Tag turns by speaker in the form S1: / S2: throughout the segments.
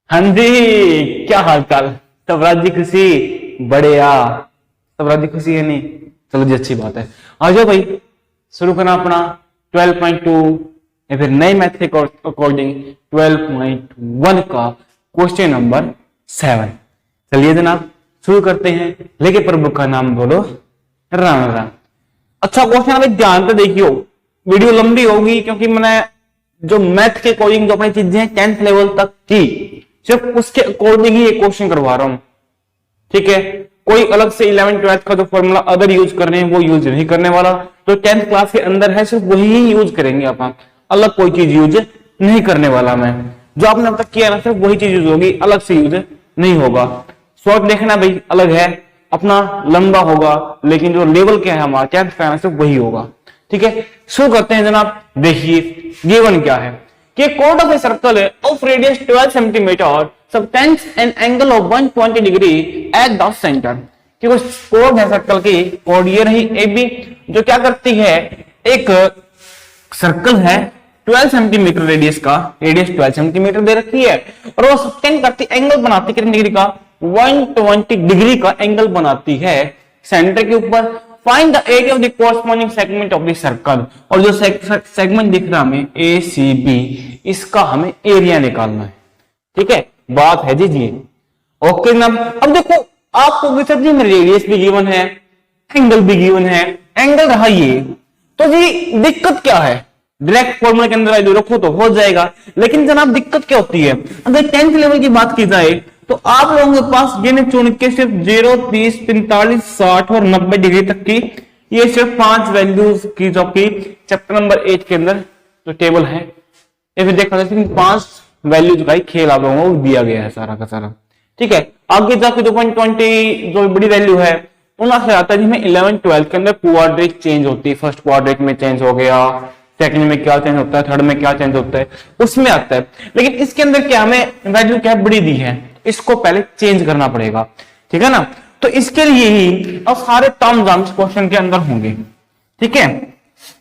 S1: हाँ जी, क्या हाल चाल। सब राज्य खुशी। बढ़िया। सब राज्य खुशी है नहीं। चलो जी, अच्छी बात है। आ जाओ भाई, शुरू करना अपना 12.2 या फिर नए मैथ के अकॉर्डिंग 12.1 का क्वेश्चन नंबर 7। चलिए जनाब, शुरू करते हैं। लेके प्रभु का नाम बोलो, राम राम। अच्छा क्वेश्चन अभी ध्यान से देखियो, वीडियो लंबी होगी क्योंकि मैंने जो मैथ के अकॉर्डिंग जो अपनी चीजें हैं 10th लेवल तक की, सिर्फ उसके अकॉर्डिंग ही ये क्वेश्चन करवा रहा हूं। ठीक है, कोई अलग से 11th 12th का जो फॉर्मूला अदर यूज कर रहे हैं वो यूज नहीं करने वाला। तो 10th क्लास के अंदर है सिर्फ वही ही यूज करेंगे अपन, अलग कोई चीज यूज नहीं करने वाला मैं। जो आपने अब तक किया ना, सिर्फ वही चीज यूज होगी, अलग से यूज नहीं होगा। शॉर्ट देखना भाई अलग है, अपना लंबा होगा, लेकिन जो लेवल क्या है हमारा 10th का सिर्फ वही होगा। ठीक है, शुरू करते हैं जनाब। देखिए गिवन क्या है कि code of a circle of radius 12 centimetre subtends an angle of 120 degree at the centre. कि वो कोड है सर्कल की, कोड ये रही ए बी, जो क्या करती है, एक सर्कल है 12 सेंटीमीटर रेडियस का, रेडियस 12 सेंटीमीटर दे रखी है, और वो सबटेंड करती एंगल बनाती कितने डिग्री का, 120 डिग्री का एंगल बनाती है सेंटर के ऊपर। Find the area of the corresponding segment of the circle. और जो सेगमेंट दिख रहा है हमें ए सी बी, इसका हमें एरिया निकालना है। ठीक है, बात है जी जी। ओके जनाब, अब देखो आपको सर जी में रेडियस भी गिवन है, एंगल भी गिवन है, एंगल रहा ये, तो जी दिक्कत क्या है, डायरेक्ट फॉर्मूला के अंदर वैल्यू रखो तो हो जाएगा। लेकिन जनाब दिक्कत क्या होती है, अगर 10th लेवल की बात की जाए तो आप लोगों के पास गिने चुन के सिर्फ 0, 30, 45, 60 और 90 डिग्री तक की, ये सिर्फ 5 वैल्यूज की जो कि चैप्टर नंबर 8 के अंदर जो टेबल है, ये फिर देखा जाए 5 वैल्यूज का ही खेल आप लोगों को दिया गया है सारा का सारा। ठीक है, आगे जाके जो 120 जो बड़ी वैल्यू है उनसे आता है जिसमें 11 12 के अंदर क्वाड्रेट चेंज होती है। फर्स्ट क्वाड्रेट में चेंज हो गया, सेकंड में क्या चेंज होता है, थर्ड में क्या चेंज होता है, उसमें आता है। लेकिन इसके अंदर क्या हमें वैल्यू क्या बड़ी दी है, इसको पहले चेंज करना पड़ेगा। ठीक है ना, तो इसके लिए ही अब सारे तामझाम क्वेश्चन के अंदर होंगे। ठीक है,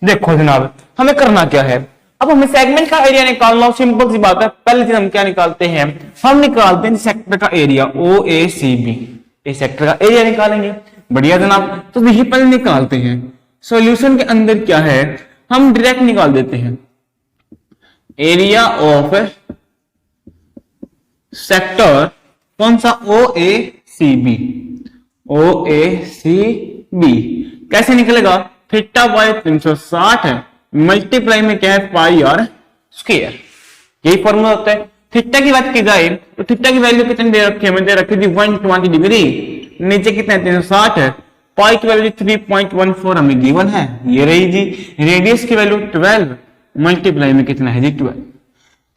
S1: देखो जनाब हमें करना क्या है, अब हमें सेगमेंट का एरिया निकालना, सिंपल सी बात है। पहले चीज हम क्या निकालते हैं, हम निकालते हैं सेक्टर का एरिया ओ ए सी बी, इस सेक्टर का एरिया निकालेंगे। बढ़िया जनाब, तो देखिए पहले निकालते हैं। सॉल्यूशन के अंदर क्या है, हम डायरेक्ट निकाल देते हैं एरिया ऑफ सेक्टर कौन सा, ओ ए सी बी, ओ ए सी बी कैसे निकलेगा, थीटा बाय 360 है, मल्टीप्लाई में क्या है पाई आर स्क्वायर, यही फॉर्मूला होता है। थीटा की बात की जाए तो थीटा की वैल्यू कितनी दे रखी है, हमें दे रखी थी 120 डिग्री, नीचे कितना 360 है, पाई की वैल्यू 3.14 हमें गिवन है, ये रही जी। रेडियस की वैल्यू 12, मल्टीप्लाई में कितना है जी 12,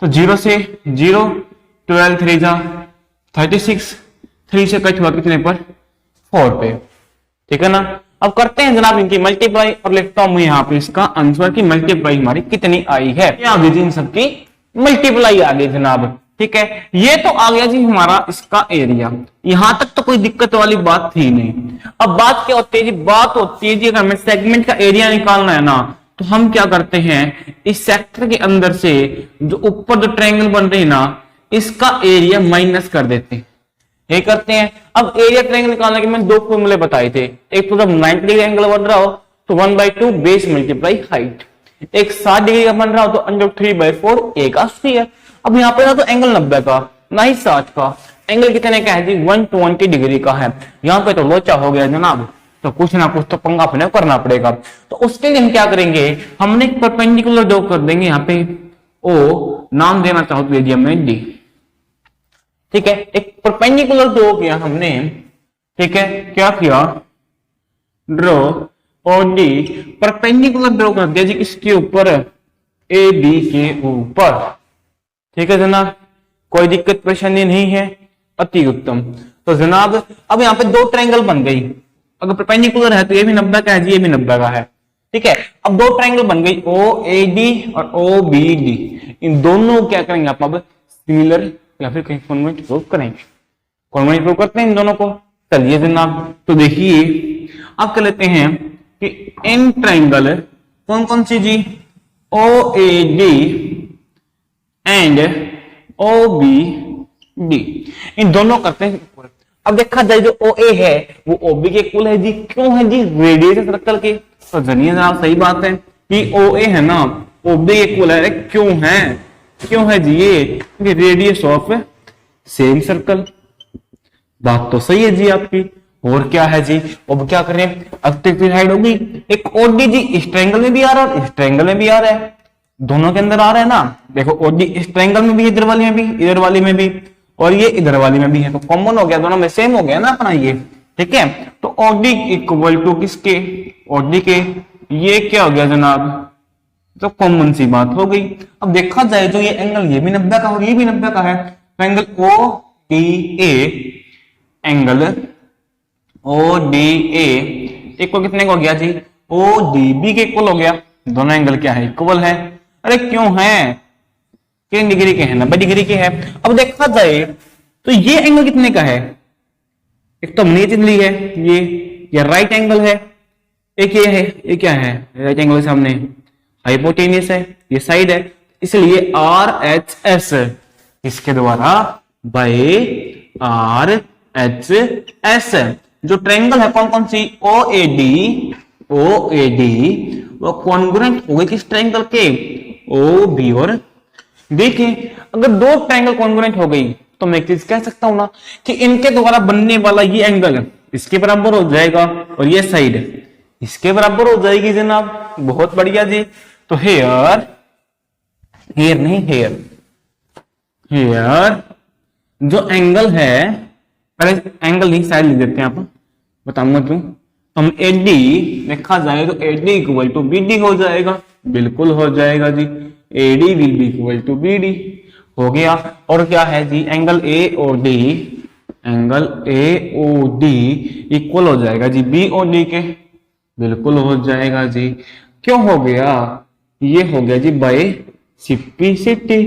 S1: तो 0 से 0, 12 3 जा 36, 3 से कट हुआ कितने पर 4 पे। ठीक है ना, अब करते हैं जनाब इनकी मल्टीप्लाई, और लिखता हूं यहाँ पे इसका आंसर की मल्टीप्लाई हमारी कितनी आई है। आ गई इन सबकी मल्टीप्लाई आ गई जनाब। ठीक है, ये तो आ गया जी हमारा इसका एरिया, यहां तक तो कोई दिक्कत वाली बात थी नहीं। अब बात क्या होती है जी, बात होती है जी अगर हमें सेगमेंट का एरिया निकालना है ना, तो हम क्या करते हैं, इस सेक्टर के अंदर से जो ऊपर जो ट्रायंगल बन रही है ना, इसका एरिया माइनस कर देते हैं, ये करते हैं। अब एरिया ट्रायंगल निकालने के मैंने 2 फॉर्मूले बताए थे, एक तो जब 90 डिग्री एंगल बन रहा हो तो 1/2 बेस मल्टीप्लाई हाइट, एक 60 डिग्री का बन रहा हो तो √3/4 ए का स्क्वायर। अब यहाँ पे ना तो एंगल 90 का ना ही 60 का, एंगल कितने का है जी 120 डिग्री का है। यहाँ पे तो लोचा हो गया जनाब, तो कुछ ना कुछ तो पंगा अपने करना पड़ेगा। तो उसके लिए हम क्या करेंगे, हमने एक परपेंडिकुलर ड्रॉ कर देंगे, यहाँ पे ओ नाम देना चाहो तो दे दिया मैं डी। ठीक है, एक परपेंडिकुलर ड्रॉ किया हमने। ठीक है, क्या किया, ड्रॉ और डी परपेंडिकुलर ड्रॉ कर दिया जी इसके ऊपर, ए बी के ऊपर। ठीक है जनाब, कोई दिक्कत परेशानी नहीं है, अति उत्तम। तो जनाब अब यहाँ पे 2 ट्रायंगल बन गई, अगर परपेंडिकुलर है तो ये भी 90 का है जी, ये भी 90 का है। ठीक है, अब 2 ट्रायंगल बन गई, ओ ए डी और ओ बी डी, इन दोनों क्या करेंगे आप अब सिमिलर या फिर कहीं कॉन्वेंट प्रूव करेंगे, कॉन्वेंट प्रूव करते हैं इन दोनों को। चलिए जनाब, तो देखिए अब क्या लेते हैं कि इन ट्रायंगल कौन कौन सी जी, O A D and O B D, इन दोनों करते हैं इक्वल। अब देखा जाए जो ओ ए है वो ओ बी के इक्वल है जी, क्यों है जी, रेडियस सर्कल के। तो जनिए जनाब सही बात है कि ओ ए है ना ओ बी के इक्वल है, क्यों है, क्यों है जी ये रेडियस ऑफ सेम सर्कल। बात तो सही है जी आपकी। और क्या है जी, अब क्या करें, अब साइड होगी एक ओडी जी, इस ट्रायंगल में भी आ रहा है इस ट्रायंगल में भी आ रहा है, दोनों के अंदर आ रहा है ना। देखो ओडी इस ट्रायंगल में भी, इधर वाली में भी, इधर वाली में भी, और ये इधर वाली में भी है, तो कॉमन हो गया, दोनों में सेम हो गया ना अपना ये, ठीक है। तो ओडी इक्वल टू किसके, ओडी के, ये क्या हो गया जनाब, तो कॉमन सी बात हो गई। अब देखा जाए तो ये एंगल ये भी 90 का और ये भी 90 का है, तो angle O D A, angle O D A equal कितने को हो गया जी, ओ डी बी के इक्वल हो गया। दोनों एंगल क्या है, इक्वल है। अरे क्यों है, कितनी डिग्री के हैं, 90 डिग्री के है। अब देखा जाए तो ये एंगल कितने का है, एक तो हमने चीज ली है ये राइट एंगल है, एक ये है, ये क्या है, राइट एंगल के सामने हाइपोटेनियस है, ये साइड है, इसलिए आर एच एस इसके द्वारा बाय आर एच एस जो ट्रायंगल है कौन कौन सी, ओ ए डी वो कॉन्ग्रुएंट हो गई किस ट्रायंगल के, ओ बी और। देखिए अगर दो ट्रायंगल कॉन्ग्रुएंट हो गई तो मैं एक चीज कह सकता हूं ना कि इनके द्वारा बनने वाला ये एंगल इसके बराबर हो जाएगा और ये साइड इसके बराबर हो जाएगी जनाब। बहुत बढ़िया जी। तो हेयर नहीं हेयर जो एंगल है, पहले एंगल नहीं साइड लिख देते हैं, आप बताऊंगा क्यों। हम एडी देखा जाए तो AD equal to B D हो जाएगा, बिल्कुल हो जाएगा जी, AD will be equal to B D हो गया। और क्या है जी, angle A O D equal हो जाएगा जी बी ओ डी के, बिल्कुल हो जाएगा जी। क्यों हो गया, ये हो गया जी by simplicity,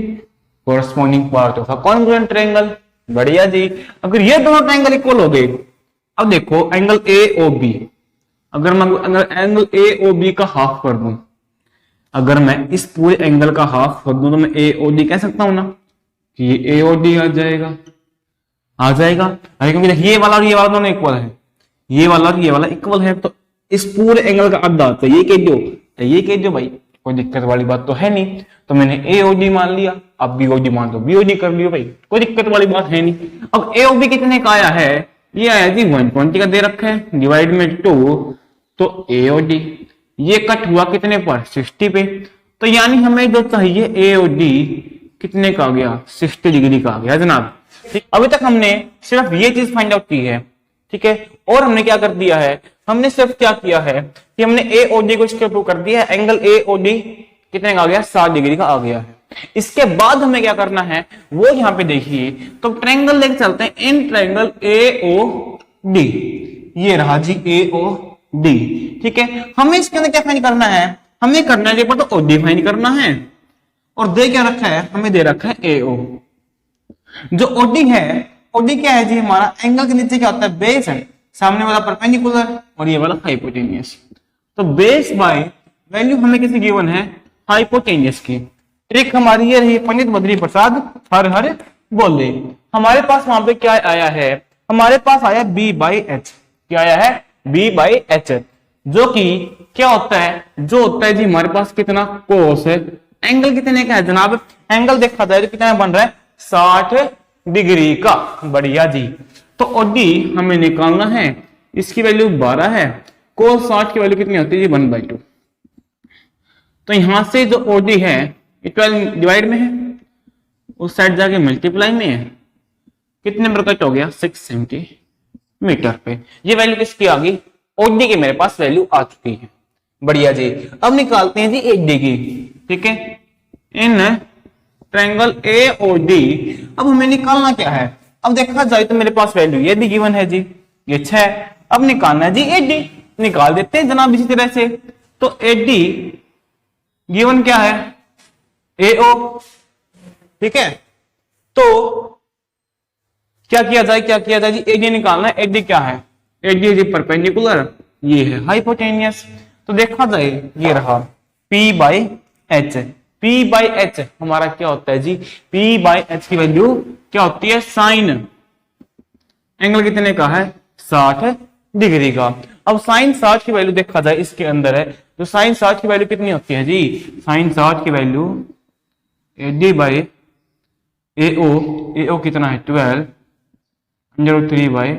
S1: corresponding part of a congruent triangle. बढ़िया जी। अगर ये दोनों ट्रायंगल इक्वल हो गए, अब देखो एंगल ए ओ बी, अगर एंगल ए ओ बी का हाफ कर दूं, अगर मैं इस पूरे एंगल का हाफ कर दूं तो मैं ए ओ डी कह सकता हूं ना कि ये ए ओ डी आ जाएगा, अरे क्योंकि देखिए ये वाला और ये वाला दोनों इक्वल है, ये वाला और ये वाला इक्वल है, तो इस पूरे एंगल का आधा तो ये कह दो भाई, कोई दिक्कत वाली बात तो है नहीं। तो मैंने ए ओ डी मान लिया, अब बी ओ डी मान दो, बी ओ डी कर लियो भाई, कोई दिक्कत वाली बात है नहीं। अब ए ओ बी कितने का आया है, ये आया जी 120 का दे रखा है, डिवाइड में 2, तो ए ओ डी ये कट हुआ कितने पर, 60 पे। तो यानी हमें जो चाहिए ए ओ डी कितने का आ गया, 60 डिग्री का आ गया जनाब। ठीक, अभी तक हमने सिर्फ ये चीज फाइंड आउट की है, ठीक है। और हमने क्या कर दिया है, हमने सिर्फ क्या किया है कि हमने ए ओ डी को इसके ऊपर कर दिया है, एंगल ए ओ डी कितने का आ गया, 60 डिग्री का आ गया है। इसके बाद हमें क्या करना है वो यहाँ पे देखिए, तो ट्रायंगल लेके चलते हैं, in triangle A O D, ये रहा जी ए ओ डी, ठीक है। हमें इसके अंदर क्या फाइंड करना है, हमें करना है तो ओ डी फाइंड करना है, और दे क्या रखा है, हमें दे रखा है ए ओ। जो ओडी है, ओडी क्या है जी, हमारा एंगल के नीचे क्या होता है, बेस है, सामने वाला परपेंडिकुलर और ये वाला हाइपोटेनियस। तो बेस बाय वैल्यू हमें किसी गिवन है हाइपोटेनियस की। ट्रिक हमारी ये रही, पंडित बद्री प्रसाद हर हर बोले। हमारे पास वहां पे क्या आया है, हमारे पास आया बी बाई एच, क्या आया है, बी बाई एच, जो कि क्या होता है, जो होता है जी हमारे पास कितना कोस है, एंगल कितने का है जनाब, एंगल देखा जाए तो कितना बन रहा है, 60 डिग्री का। बढ़िया जी। तो ओडी हमें निकालना है, इसकी वैल्यू 12 है, कोस 60 की वैल्यू कितनी होती है जी, 1/2। तो यहां से जो ओडी है 12 डिवाइड में है, उस साइड जाके मल्टीप्लाई में है, कितने नंबर कट हो गया, 6 सेंटीमीटर पे। ये वैल्यू किसकी आ गई, ओडी की मेरे पास वैल्यू आ चुकी है। बढ़िया जी। अब निकालते हैं जी एडी की, ठीक है, in triangle A O D. अब हमें निकालना क्या है, अब देखा जाए तो मेरे पास वैल्यू ये भी गिवन है जी, ये 6। अब निकालना है जी एडी, निकाल देते हैं जनाब इसी तरह से। तो एडी गिवन क्या है, ए ओ, ठीक है। तो क्या किया जाए जी, एडी निकालना है। एडी क्या है, एडी जी परपेंडिकुलर, ये है हाइपोटेनियस। तो देखा जाए ये रहा P by H, P by H हमारा क्या होता है जी, P बाई एच की वैल्यू क्या होती है, साइन एंगल कितने का है, 60 डिग्री का। अब साइन 60 की वैल्यू देखा जाए इसके अंदर है, तो साइन 60 की वैल्यू कितनी होती है जी, साइन 60 की वैल्यू AD बाई AO कितना है 12 √3 बाई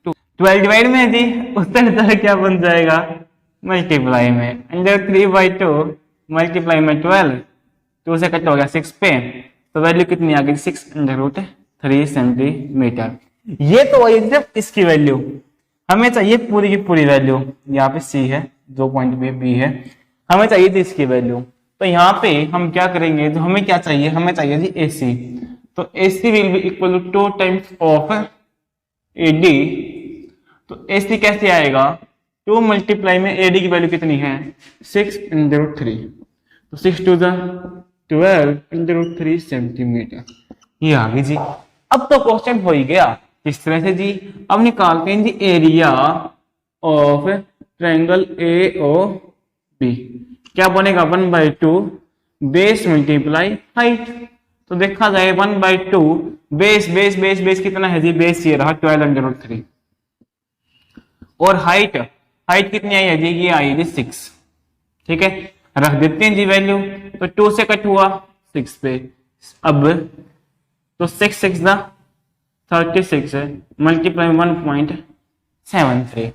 S1: 2, 12 डिवाइड में है जी, उत्तर क्या बन जाएगा, मल्टीप्लाई में √3/2 मल्टीप्लाई में 12, 2 से कट हो गया 6 पे, तो वैल्यू कितनी आ गई 6√3 सेंटीमीटर। ये तो वही जब इसकी वैल्यू हमें चाहिए पूरी की पूरी वैल्यू, यहाँ पे C है, जो पॉइंट B है, हमें चाहिए थी इसकी वैल्यू। तो यहाँ पे हम क्या करेंगे, जो हमें क्या चाहिए, हमें चाहिए जी AC, तो AC will be equal to 2 times of AD। तो AC कैसे आएगा, 2 मल्टीप्लाई में AD की वैल्यू कितनी है 6√3, तो 6 2 12 √3 सेंटीमीटर, ये आ गई जी। अब तो क्वेश्चन हो ही गया, किस तरह से जी, अब निकालते हैं जी एरिया ऑफ ट्रायंगल AOB, क्या बनेगा 1/2 बेस मल्टीप्लाई हाइट। तो देखा जाए 1/2 बेस बेस बेस बेस कितना है जी, बेस ये रहा 12√3, और हाइट हाइट कितनी आई है जी, ये आई जी 6, ठीक है, रख देते हैं जी वैल्यू, तो 2 से कट हुआ 6 पे, अब तो 6 6 36 है, मल्टीप्लाई 1.73,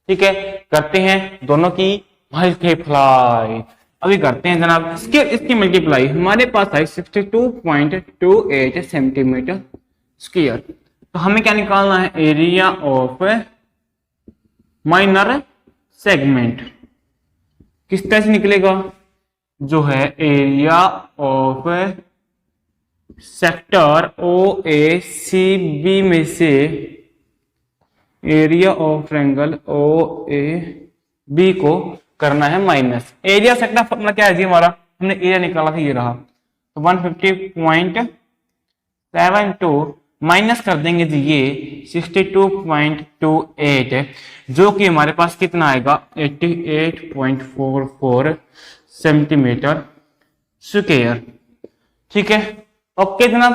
S1: ठीक है, करते हैं दोनों की मल्टीप्लाई, अभी करते हैं जनाब इसकी मल्टीप्लाई, हमारे पास है 62.28 सेंटीमीटर स्क्वायर। तो हमें क्या निकालना है, एरिया ऑफ माइनर सेगमेंट, किस तरह से निकलेगा, जो है एरिया ऑफ सेक्टर OACB में से एरिया ऑफ ट्रायंगल OAB को करना है माइनस, एरिया सेक्टर फॉर्मूला क्या है जी हमारा, हमने एरिया निकाला था, ये रहा, तो 150.72 माइनस कर देंगे जी ये 62.28, जो कि हमारे पास कितना आएगा 88.44 सेंटीमीटर स्क्वायर, ठीक है। ओके जनाब,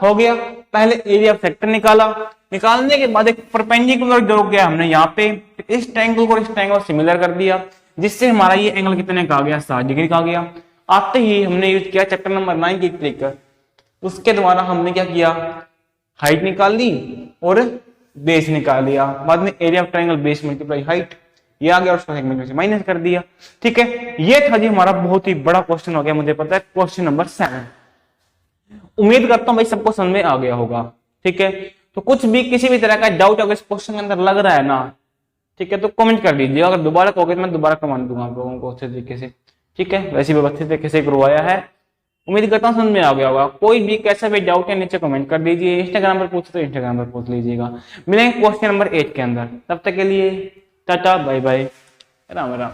S1: हो गया, पहले एरिया ऑफ सेक्टर निकाला, निकालने के बाद एक परपेंडिकुलर ड्रॉ किया हमने यहाँ पे, इस ट्रायंगल को इस ट्रायंगल सिमिलर कर दिया, जिससे हमारा ये एंगल कितने का आ गया 60 डिग्री का आ गया। आते ही हमने यूज किया चैप्टर नंबर 9 की ट्रिक, उसके द्वारा हमने क्या किया, हाइट निकाल ली और बेस निकाल लिया, बाद में area of triangle base multiply height, ये आ गया, और उसका सेगमेंट में से माइनस कर दिया, ठीक है। ये था जी हमारा बहुत ही बड़ा क्वेश्चन हो गया, मुझे पता है, क्वेश्चन नंबर 7। उम्मीद करता हूं भाई सबको समझ में आ गया होगा, ठीक है। तो कुछ भी किसी भी तरह का डाउट अगर इस क्वेश्चन के अंदर लग रहा है ना, ठीक है, तो कमेंट कर लीजिए, अगर दोबारा कहोगे तो मैं दोबारा करवा दूंगा आप लोगों को अच्छे तरीके से, ठीक है, वैसे व्यवस्थित तरीके से करवाया है, उम्मीद करता हूँ समझ में आ गया होगा। कोई भी कैसा भी डाउट है नीचे कमेंट कर दीजिए, इंस्टाग्राम पर पूछे तो इंस्टाग्राम पर पूछ लीजिएगा। मिलेंगे क्वेश्चन नंबर 8 के अंदर, तब तक के लिए टाटा बाय बाय, राम राम।